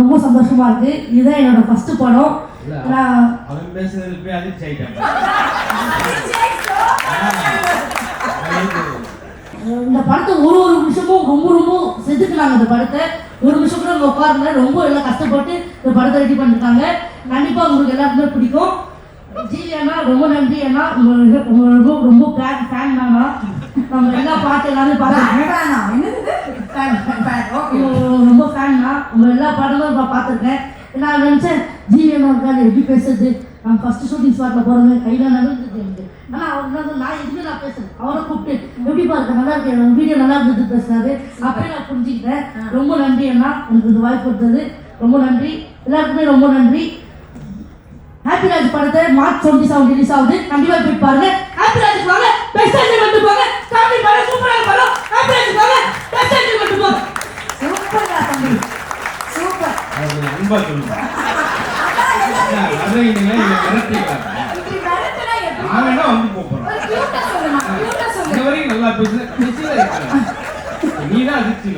ரொம்ப சந்தோஷமா இருக்கு. இதுதான் என்னோட ஃபர்ஸ்ட் படம். அவன் பேசுறதுக்கு அதிர்ச்சி ஆயிட்டாங்க. இந்த படத்தை ஒரு நிமிஷமும் ரொம்ப ரொம்ப செதுக்குனாங்க. இந்த படத்தை ஒரு நிமிஷம் கூட உட்காருங்க, ரொம்ப எல்லாம் கஷ்டப்பட்டு இந்த படத்தை ரெடி பண்ணிருக்காங்க. கண்டிப்பா உங்களுக்கு எல்லாருக்குமே பிடிக்கும். ஜி அண்ணா ரொம்ப நன்றி அண்ணா, ரொம்ப ரொம்ப ஃபேன் தானா. நம்ம எல்லா பாட்டு எல்லாமே பார்த்துருக்கேன், ரொம்ப ஃபேன் தான். உங்க எல்லா பாடலும் நான் பார்த்துருக்கேன். நான் நினச்சேன் ஜி அண்ணா இருக்காது எப்படி பேசுறது, நம்ம ஃபர்ஸ்ட் ஷூட்டிங் ஸ்பாட்டில் போகிறோமே கையில் நடந்தது எனக்கு. ஆனால் அவர் நான் எதுவுமே நான் பேசுறேன், அவரை கூப்பிட்டு எப்படி பாருங்க நல்லா இருக்கு, உங்க வீடியோ நல்லா இருந்தது பேசுறாரு. அப்படியே நான் புரிஞ்சுக்கிட்டேன். ரொம்ப நன்றி அண்ணா, எனக்கு இந்த வாய்ப்பு கொடுத்தது ரொம்ப நன்றி. எல்லாருக்குமே ரொம்ப நன்றி. ஹாப்பி ராஜ் படத்தை மார்ச் 27 ரிலீஸ் ஆகுது, கண்டிப்பா போய் பாருங்க. ஹாப்பி ராஜ் வாங்க, பெஸ்ட் என்டர்டைன்மென்ட் போங்க. காமெடி படம் சூப்பரான படம். ஹாப்பி ராஜ் வாங்க, பெஸ்ட் என்டர்டைன்மென்ட் போங்க. சூப்பரா தம்பி, சூப்பர். அது அன்பா சொல்லுங்க. அதான் நீங்க மிரட்டிங்க. இப்படி மிரட்டனா எப்படி? நான் வேணா வந்து போறேன். கியூட்டா சொல்லுமா, கியூட்டா சொல்லு. இந்த வரைக்கும் நல்லா பேசுற. நீ தான் அதிர்ச்சி.